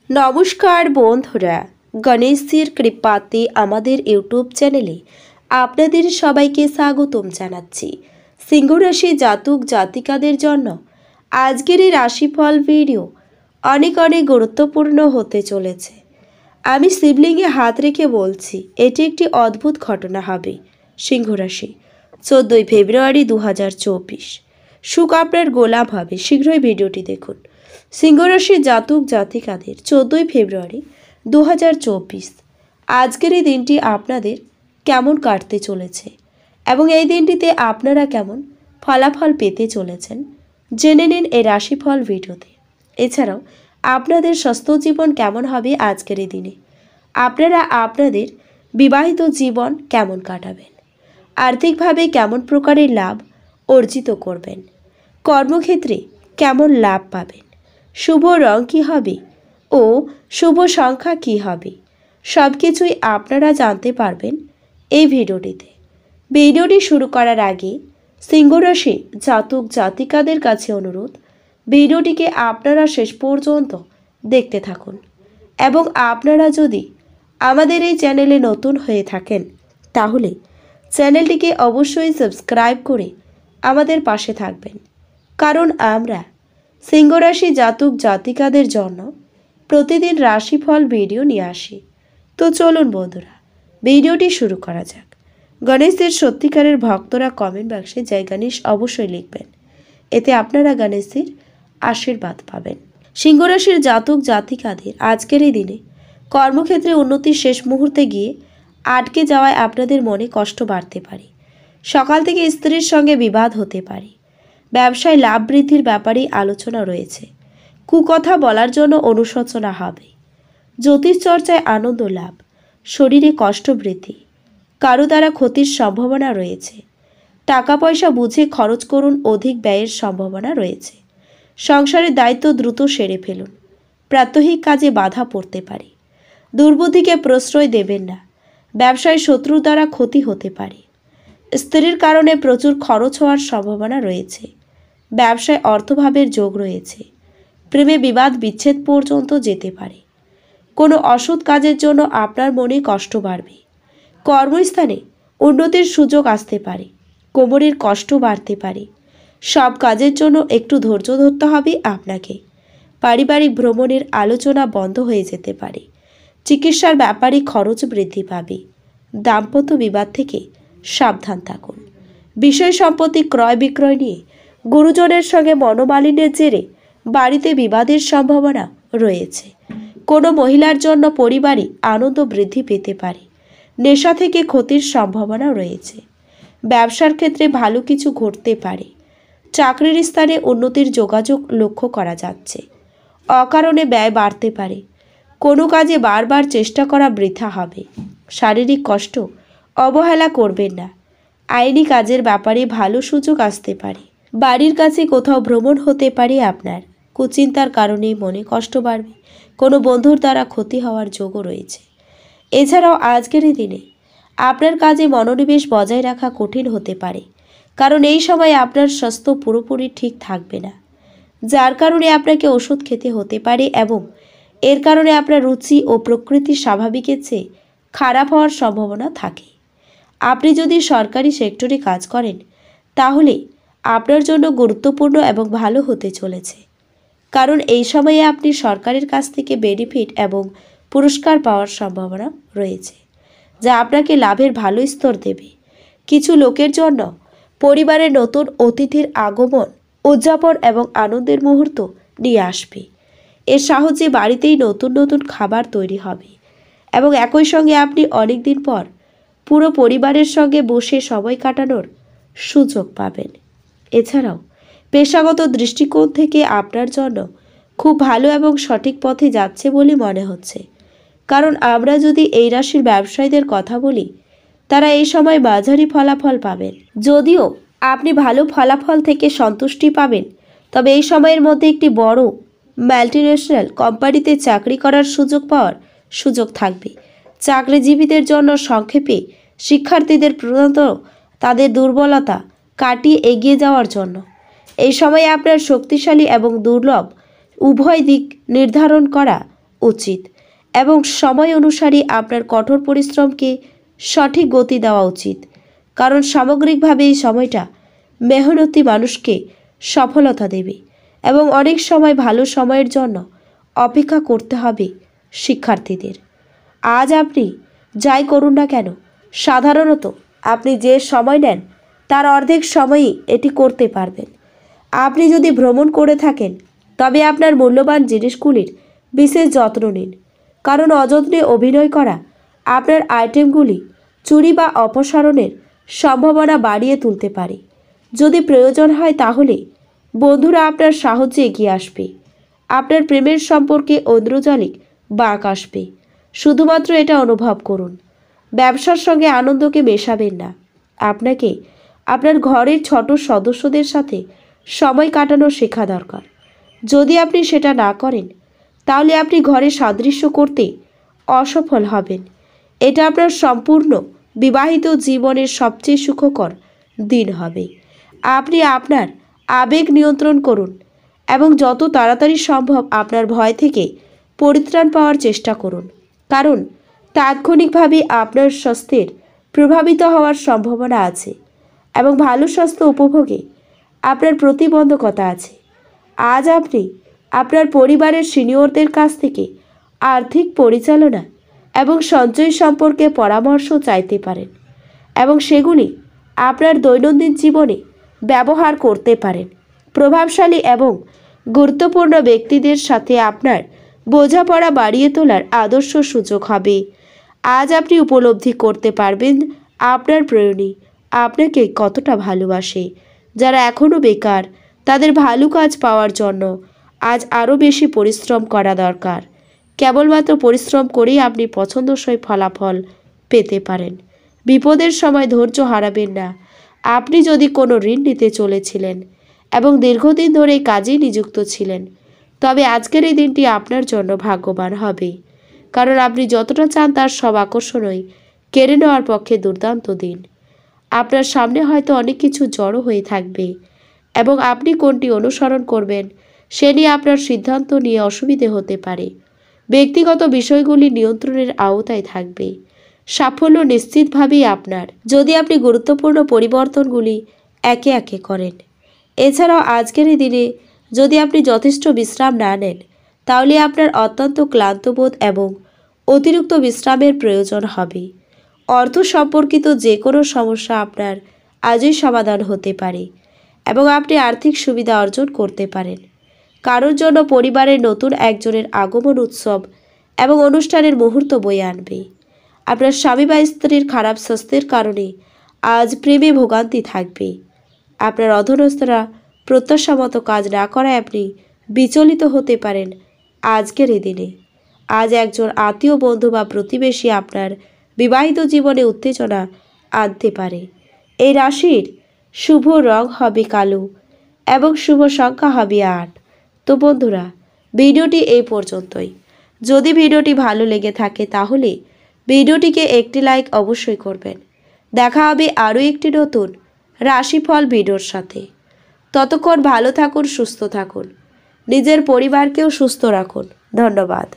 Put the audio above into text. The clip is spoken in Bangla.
নমস্কার বন্ধুরা, গণেশজির কৃপাতে আমাদের ইউটিউব চ্যানেলে আপনাদের সবাইকে স্বাগতম জানাচ্ছি। সিংহ রাশি জাতক জাতিকাদের জন্য আজকের এই রাশিফল ভিডিও অনেক গুরুত্বপূর্ণ হতে চলেছে। আমি শিবলিঙ্গে হাত রেখে বলছি, এটি একটি অদ্ভুত ঘটনা হবে। সিংহ রাশি 14 ফেব্রুয়ারি 2024। সুখ আপনার গোলাম হবে। শীঘ্রই ভিডিওটি দেখুন। সিংহ রাশির জাতক জাতিকাদের 14 ফেব্রুয়ারি 2024 আজকের এই দিনটি আপনাদের কেমন কাটতে চলেছে এবং এই দিনটিতে আপনারা কেমন ফলাফল পেতে চলেছেন জেনে নিন এই রাশিফল ভিডিওতে। এছাড়াও আপনাদের স্বাস্থ্য জীবন কেমন হবে আজকের এই দিনে, আপনারা আপনাদের বিবাহিত জীবন কেমন কাটাবেন, আর্থিকভাবে কেমন প্রকারের লাভ অর্জিত করবেন, কর্মক্ষেত্রে কেমন লাভ পাবেন, শুভ রং কী হবে ও শুভ সংখ্যা কী হবে, সব কিছুই আপনারা জানতে পারবেন এই ভিডিওটিতে। ভিডিওটি শুরু করার আগে সিংহ রাশি জাতক জাতিকাদের কাছে অনুরোধ, ভিডিওটিকে আপনারা শেষ পর্যন্ত দেখতে থাকুন এবং আপনারা যদি আমাদের এই চ্যানেলে নতুন হয়ে থাকেন তাহলে চ্যানেলটিকে অবশ্যই সাবস্ক্রাইব করে আমাদের পাশে থাকবেন, কারণ আমরা সিংহ রাশি জাতক জাতিকাদের জন্য প্রতিদিন রাশিফল ভিডিও নিয়ে আসি। তো চলুন বন্ধুরা, ভিডিওটি শুরু করা যাক। গণেশদের সত্যিকারের ভক্তরা কমেন্ট বক্সে জয় গণেশ অবশ্যই লিখবেন, এতে আপনারা গণেশদের আশীর্বাদ পাবেন। সিংহ রাশির জাতক জাতিকাদের আজকের এই দিনে কর্মক্ষেত্রে উন্নতির শেষ মুহূর্তে গিয়ে আটকে যাওয়ায় আপনাদের মনে কষ্ট বাড়তে পারে। সকাল থেকে স্ত্রীর সঙ্গে বিবাদ হতে পারে। ব্যবসায় লাভ বৃদ্ধির ব্যাপারেই আলোচনা রয়েছে। কুকথা বলার জন্য অনুশোচনা হবে। জ্যোতিষ চর্চায় আনন্দ লাভ, শরীরে কষ্ট বৃদ্ধি, কারো দ্বারা ক্ষতির সম্ভাবনা রয়েছে। টাকা পয়সা বুঝে খরচ করুন, অধিক ব্যয়ের সম্ভাবনা রয়েছে। সংসারের দায়িত্ব দ্রুত সেরে ফেলুন। প্রাত্যহিক কাজে বাধা পড়তে পারে। দুর্বুদ্ধিকে প্রশ্রয় দেবেন না। ব্যবসায় শত্রুর দ্বারা ক্ষতি হতে পারে। স্ত্রীর কারণে প্রচুর খরচ হওয়ার সম্ভাবনা রয়েছে। ব্যবসায় অর্থভাবের যোগ রয়েছে। প্রেমে বিবাদ বিচ্ছেদ পর্যন্ত যেতে পারে। কোনো অসৎ কাজের জন্য আপনার মনে কষ্ট বাড়বে। কর্মস্থানে উন্নতির সুযোগ আসতে পারে। কোমরের কষ্ট বাড়তে পারে। সব কাজের জন্য একটু ধৈর্য ধরতে হবে আপনাকে। পারিবারিক ভ্রমণের আলোচনা বন্ধ হয়ে যেতে পারে। চিকিৎসার ব্যাপারে খরচ বৃদ্ধি পাবে। দাম্পত্য বিবাদ থেকে সাবধান থাকুন। বিষয় সম্পত্তি ক্রয় বিক্রয় নিয়ে গুরুজনের সঙ্গে মনোমালিন্যের জেরে বাড়িতে বিবাদের সম্ভাবনা রয়েছে। কোনো মহিলার জন্য পরিবারে আনন্দ বৃদ্ধি পেতে পারে। নেশা থেকে ক্ষতির সম্ভাবনা রয়েছে। ব্যবসার ক্ষেত্রে ভালো কিছু ঘটতে পারে। চাকরির স্থানে উন্নতির যোগাযোগ লক্ষ্য করা যাচ্ছে। অকারণে ব্যয় বাড়তে পারে। কোনো কাজে বারবার চেষ্টা করা বৃথা হবে। শারীরিক কষ্ট অবহেলা করবেন না। আইনি কাজের ব্যাপারে ভালো সুযোগ আসতে পারে। বাড়ির কাছে কোথাও ভ্রমণ হতে পারে আপনার। কুচিন্তার কারণে মনে কষ্ট বাড়বে। কোনো বন্ধুর দ্বারা ক্ষতি হওয়ার যোগও রয়েছে। এছাড়াও আজকের এই দিনে আপনার কাজে মনোনিবেশ বজায় রাখা কঠিন হতে পারে, কারণ এই সময় আপনার স্বাস্থ্য পুরোপুরি ঠিক থাকবে না, যার কারণে আপনাকে ওষুধ খেতে হতে পারে এবং এর কারণে আপনার রুচি ও প্রকৃতি স্বাভাবিকের চেয়ে খারাপ হওয়ার সম্ভাবনা থাকে। আপনি যদি সরকারি সেক্টরে কাজ করেন তাহলে আপনার জন্য গুরুত্বপূর্ণ এবং ভালো হতে চলেছে, কারণ এই সময়ে আপনি সরকারের কাছ থেকে বেনিফিট এবং পুরস্কার পাওয়ার সম্ভাবনা রয়েছে, যা আপনাকে লাভের ভালো স্তর দেবে। কিছু লোকের জন্য পরিবারের নতুন অতিথির আগমন উদযাপন এবং আনন্দের মুহূর্ত নিয়ে আসবে। এর সাহায্যে বাড়িতেই নতুন নতুন খাবার তৈরি হবে এবং একই সঙ্গে আপনি অনেক দিন পর পুরো পরিবারের সঙ্গে বসে সময় কাটানোর সুযোগ পাবেন। এছাড়াও পেশাগত দৃষ্টিকোণ থেকে আপনার জন্য খুব ভালো এবং সঠিক পথে যাচ্ছে বলে মনে হচ্ছে, কারণ আমরা যদি এই রাশির ব্যবসায়ীদের কথা বলি তারা এই সময় মাঝারি ফলাফল পাবেন। যদিও আপনি ভালো ফলাফল থেকে সন্তুষ্টি পাবেন, তবে এই সময়ের মধ্যে একটি বড় মাল্টিন্যাশনাল কোম্পানিতে চাকরি করার সুযোগ পাওয়ার সুযোগ থাকবে। চাকরিজীবীদের জন্য সংক্ষেপে শিক্ষার্থীদের প্রধানত তাদের দুর্বলতা কাটিয়ে এগিয়ে যাওয়ার জন্য এই সময়ে আপনার শক্তিশালী এবং দুর্লভ উভয় দিক নির্ধারণ করা উচিত এবং সময় অনুসারে আপনার কঠোর পরিশ্রমকে সঠিক গতি দেওয়া উচিত, কারণ সামগ্রিকভাবে এই সময়টা মেহনতি মানুষকে সফলতা দেবে এবং অনেক সময় ভালো সময়ের জন্য অপেক্ষা করতে হবে শিক্ষার্থীদের। আজ আপনি যাই করুন না কেন, সাধারণত আপনি যে সময় নেন তার অর্ধেক সময়ই এটি করতে পারবেন। আপনি যদি ভ্রমণ করে থাকেন তবে আপনার মূল্যবান জিনিসগুলির বিশেষ যত্ন নিন, কারণ অযত্নে অভিনয় করা আপনার আইটেমগুলি চুরি বা অপসারণের সম্ভাবনা বাড়িয়ে তুলতে পারে। যদি প্রয়োজন হয় তাহলে বন্ধুরা আপনার সাহায্যে এগিয়ে আসবে। আপনার প্রেমের সম্পর্কে ঐন্দ্রজালিক বাঁক আসবে। শুধুমাত্র এটা অনুভব করুন। ব্যবসার সঙ্গে আনন্দকে মেশাবেন না। আপনাকে আপনার ঘরের ছোট সদস্যদের সাথে সময় কাটানো শেখা দরকার। যদি আপনি সেটা না করেন তাহলে আপনি ঘরে সাদৃশ্য করতে অসফল হবেন। এটা আপনার সম্পূর্ণ বিবাহিত জীবনের সবচেয়ে সুখকর দিন হবে। আপনি আপনার আবেগ নিয়ন্ত্রণ করুন এবং যত তাড়াতাড়ি সম্ভব আপনার ভয় থেকে পরিত্রাণ পাওয়ার চেষ্টা করুন, কারণ তাৎক্ষণিকভাবে আপনার স্বাস্থ্যের প্রভাবিত হওয়ার সম্ভাবনা আছে এবং ভালো স্বাস্থ্য উপভোগে আপনার প্রতিবন্ধকতা আছে। আজ আপনি আপনার পরিবারের সিনিয়রদের কাছ থেকে আর্থিক পরিচালনা এবং সঞ্চয় সম্পর্কে পরামর্শ চাইতে পারেন এবং সেগুলি আপনার দৈনন্দিন জীবনে ব্যবহার করতে পারেন। প্রভাবশালী এবং গুরুত্বপূর্ণ ব্যক্তিদের সাথে আপনার বোঝাপড়া বাড়িয়ে তোলার আদর্শ সুযোগ হবে। আজ আপনি উপলব্ধি করতে পারবেন আপনার প্রেয়সী আপনাকে কতটা ভালোবাসে। যারা এখনও বেকার তাদের ভালো কাজ পাওয়ার জন্য আজ আরও বেশি পরিশ্রম করা দরকার। কেবলমাত্র পরিশ্রম করেই আপনি পছন্দসই ফলাফল পেতে পারেন। বিপদের সময় ধৈর্য হারাবেন না। আপনি যদি কোনো ঋণ নিতে চলেছিলেন এবং দীর্ঘদিন ধরে এই কাজেই নিযুক্ত ছিলেন, তবে আজকের এই দিনটি আপনার জন্য ভাগ্যবান হবে, কারণ আপনি যতটা চান তার সব আকর্ষণই কেড়ে নেওয়ার পক্ষে দুর্দান্ত দিন। আপনার সামনে হয়তো অনেক কিছু জড়ো হয়ে থাকবে এবং আপনি কোনটি অনুসরণ করবেন সে নিয়ে আপনার সিদ্ধান্ত নিয়ে অসুবিধে হতে পারে। ব্যক্তিগত বিষয়গুলি নিয়ন্ত্রণের আওতায় থাকবে। সাফল্য নিশ্চিতভাবেই আপনার, যদি আপনি গুরুত্বপূর্ণ পরিবর্তনগুলি একে একে করেন। এছাড়াও আজকের এই দিনে যদি আপনি যথেষ্ট বিশ্রাম না নেন তাহলে আপনার অত্যন্ত ক্লান্তবোধ এবং অতিরিক্ত বিশ্রামের প্রয়োজন হবে। অর্থ সম্পর্কিত যে কোনো সমস্যা আপনার আজই সমাধান হতে পারে এবং আপনি আর্থিক সুবিধা অর্জন করতে পারেন। কারোর জন্য পরিবারের নতুন একজনের আগমন উৎসব এবং অনুষ্ঠানের মুহূর্ত বয়ে আনবে। আপনার স্বামী বা স্ত্রীর খারাপ স্বাস্থ্যের কারণে আজ প্রেমে ভোগান্তি থাকবে। আপনার অধীনস্থরা প্রত্যাশা মতো কাজ না করায় আপনি বিচলিত হতে পারেন। আজকের এই দিনে আজ একজন আত্মীয় বন্ধু বা প্রতিবেশী আপনার বিবাহিত জীবনে উত্তেজনা আনতে পারে। এই রাশির শুভ রং হবে কালো এবং শুভ সংখ্যা হবে 8। তো বন্ধুরা, ভিডিওটি এই পর্যন্তই। যদি ভিডিওটি ভালো লেগে থাকে তাহলে ভিডিওটিকে একটি লাইক অবশ্যই করবেন। দেখা হবে আরও একটি নতুন রাশিফল ভিডিওর সাথে। ততক্ষণ ভালো থাকুন, সুস্থ থাকুন, নিজের পরিবারকেও সুস্থ রাখুন। ধন্যবাদ।